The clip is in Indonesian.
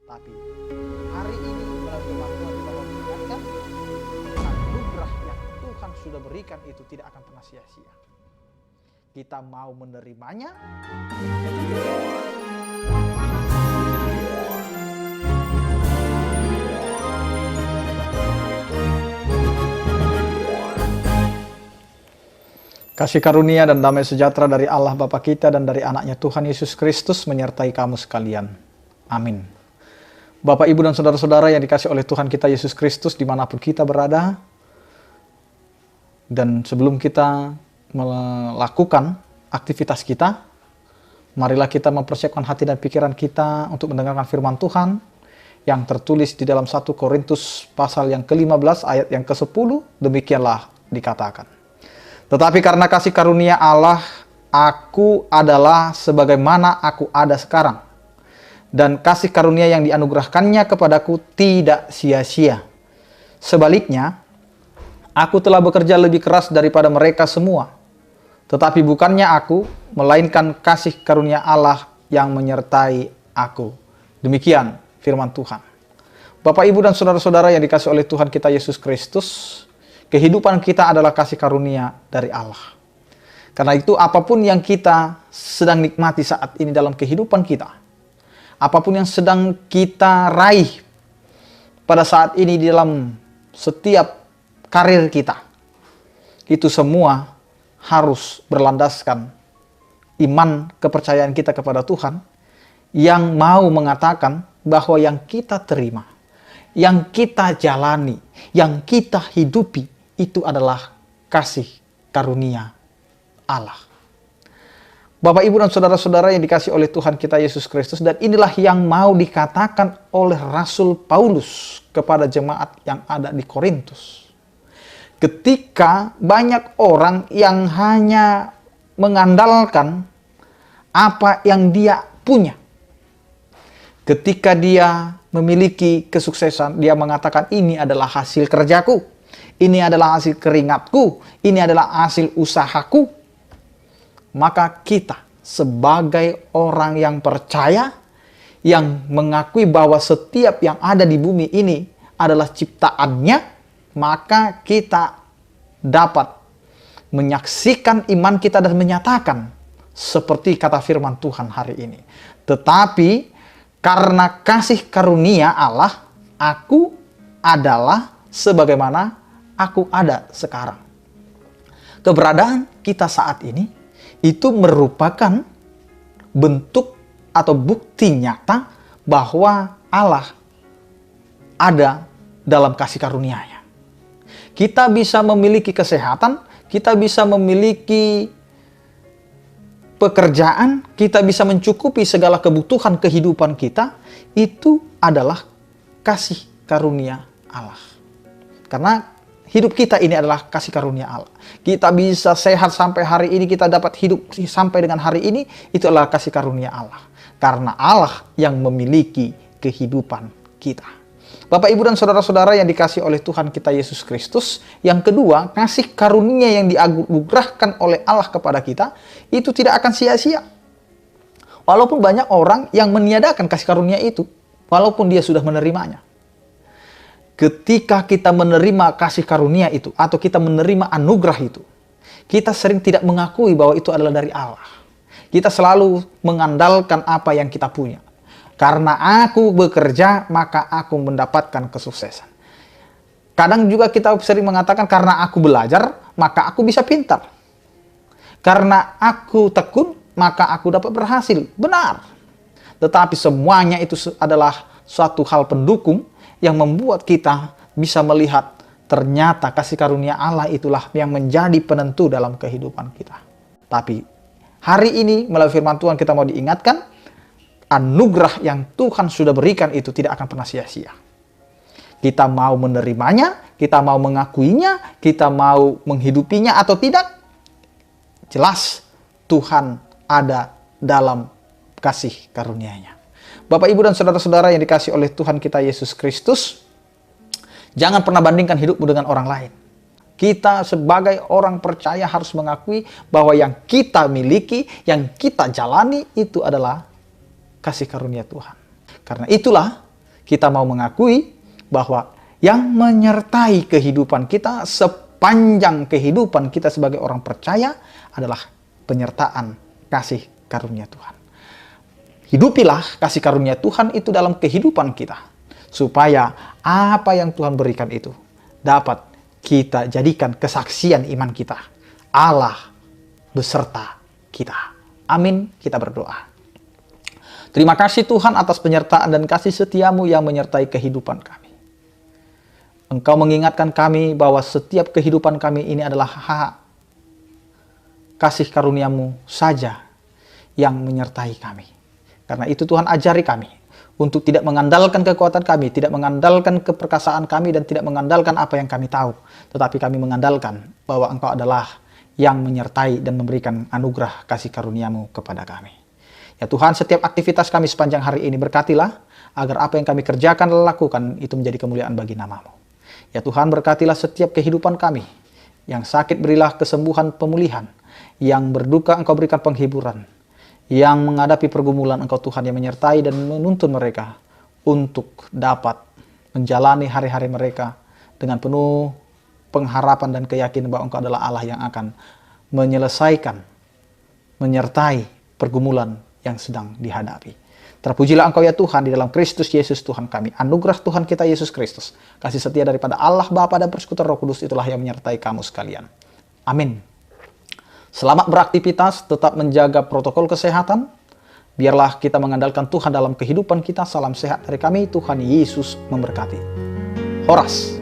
Tapi hari ini melalui firman Tuhan kita mau mengingatkan anugerah yang Tuhan sudah berikan itu tidak akan pernah sia-sia. Kita mau menerimanya. Kasih karunia dan damai sejahtera dari Allah Bapa kita dan dari anaknya Tuhan Yesus Kristus menyertai kamu sekalian. Amin. Bapak, Ibu, dan saudara-saudara yang dikasih oleh Tuhan kita Yesus Kristus dimanapun kita berada. Dan sebelum kita melakukan aktivitas kita, marilah kita mempersiapkan hati dan pikiran kita untuk mendengarkan firman Tuhan yang tertulis di dalam 1 Korintus pasal yang ke-15 ayat yang ke-10. Demikianlah dikatakan. Tetapi karena kasih karunia Allah, aku adalah sebagaimana aku ada sekarang. Dan kasih karunia yang dianugerahkannya kepadaku tidak sia-sia. Sebaliknya, aku telah bekerja lebih keras daripada mereka semua. Tetapi bukannya aku, melainkan kasih karunia Allah yang menyertai aku. Demikian firman Tuhan. Bapak, Ibu, dan saudara-saudara yang dikasih oleh Tuhan kita Yesus Kristus, kehidupan kita adalah kasih karunia dari Allah. Karena itu apapun yang kita sedang nikmati saat ini dalam kehidupan kita, apapun yang sedang kita raih pada saat ini di dalam setiap karir kita, itu semua harus berlandaskan iman kepercayaan kita kepada Tuhan yang mau mengatakan bahwa yang kita terima, yang kita jalani, yang kita hidupi, itu adalah kasih karunia Allah. Bapak, Ibu, dan saudara-saudara yang dikasih oleh Tuhan kita Yesus Kristus, dan inilah yang mau dikatakan oleh Rasul Paulus kepada jemaat yang ada di Korintus. Ketika banyak orang yang hanya mengandalkan apa yang dia punya. Ketika dia memiliki kesuksesan, dia mengatakan ini adalah hasil kerjaku. Ini adalah hasil keringatku, ini adalah hasil usahaku. Maka kita sebagai orang yang percaya, yang mengakui bahwa setiap yang ada di bumi ini adalah ciptaannya, maka kita dapat menyaksikan iman kita dan menyatakan seperti kata firman Tuhan hari ini. Tetapi karena kasih karunia Allah, aku adalah sebagaimana aku ada sekarang. Keberadaan kita saat ini itu merupakan bentuk atau bukti nyata bahwa Allah ada dalam kasih karunia-Nya. Kita bisa memiliki kesehatan, kita bisa memiliki pekerjaan, kita bisa mencukupi segala kebutuhan kehidupan kita, itu adalah kasih karunia Allah. Karena hidup kita ini adalah kasih karunia Allah. Kita bisa sehat sampai hari ini, kita dapat hidup sampai dengan hari ini, itu adalah kasih karunia Allah. Karena Allah yang memiliki kehidupan kita. Bapak, Ibu, dan saudara-saudara yang dikasih oleh Tuhan kita Yesus Kristus, yang kedua, kasih karunia yang dianugerahkan oleh Allah kepada kita, itu tidak akan sia-sia. Walaupun banyak orang yang meniadakan kasih karunia itu, walaupun dia sudah menerimanya. Ketika kita menerima kasih karunia itu, atau kita menerima anugerah itu, kita sering tidak mengakui bahwa itu adalah dari Allah. Kita selalu mengandalkan apa yang kita punya. Karena aku bekerja, maka aku mendapatkan kesuksesan. Kadang juga kita sering mengatakan, karena aku belajar, maka aku bisa pintar. Karena aku tekun, maka aku dapat berhasil. Benar. Tetapi semuanya itu adalah suatu hal pendukung yang membuat kita bisa melihat ternyata kasih karunia Allah itulah yang menjadi penentu dalam kehidupan kita. Tapi hari ini melalui firman Tuhan kita mau diingatkan, anugerah yang Tuhan sudah berikan itu tidak akan pernah sia-sia. Kita mau menerimanya, kita mau mengakuinya, kita mau menghidupinya atau tidak, jelas Tuhan ada dalam kasih karunia-Nya. Bapak, Ibu, dan saudara-saudara yang dikasih oleh Tuhan kita Yesus Kristus, jangan pernah bandingkan hidupmu dengan orang lain. Kita sebagai orang percaya harus mengakui bahwa yang kita miliki, yang kita jalani itu adalah kasih karunia Tuhan. Karena itulah kita mau mengakui bahwa yang menyertai kehidupan kita sepanjang kehidupan kita sebagai orang percaya adalah penyertaan kasih karunia Tuhan. Hidupilah kasih karunia Tuhan itu dalam kehidupan kita, supaya apa yang Tuhan berikan itu dapat kita jadikan kesaksian iman kita. Allah beserta kita. Amin, kita berdoa. Terima kasih Tuhan atas penyertaan dan kasih setiamu yang menyertai kehidupan kami. Engkau mengingatkan kami bahwa setiap kehidupan kami ini adalah hak kasih karuniamu saja yang menyertai kami. Karena itu Tuhan ajari kami untuk tidak mengandalkan kekuatan kami, tidak mengandalkan keperkasaan kami, dan tidak mengandalkan apa yang kami tahu. Tetapi kami mengandalkan bahwa Engkau adalah yang menyertai dan memberikan anugerah kasih karuniamu kepada kami. Ya Tuhan, setiap aktivitas kami sepanjang hari ini berkatilah, agar apa yang kami kerjakan dan lakukan itu menjadi kemuliaan bagi nama-Mu. Ya Tuhan, berkatilah setiap kehidupan kami. Yang sakit berilah kesembuhan, pemulihan. Yang berduka Engkau berikan penghiburan. Yang menghadapi pergumulan Engkau Tuhan yang menyertai dan menuntun mereka untuk dapat menjalani hari-hari mereka dengan penuh pengharapan dan keyakinan bahwa Engkau adalah Allah yang akan menyelesaikan, menyertai pergumulan yang sedang dihadapi. Terpujilah Engkau ya Tuhan di dalam Kristus Yesus Tuhan kami. Anugerah Tuhan kita Yesus Kristus, kasih setia daripada Allah Bapa dan Persekutuan Roh Kudus itulah yang menyertai kamu sekalian. Amin. Selamat beraktivitas, tetap menjaga protokol kesehatan. Biarlah kita mengandalkan Tuhan dalam kehidupan kita. Salam sehat dari kami, Tuhan Yesus memberkati. Horas.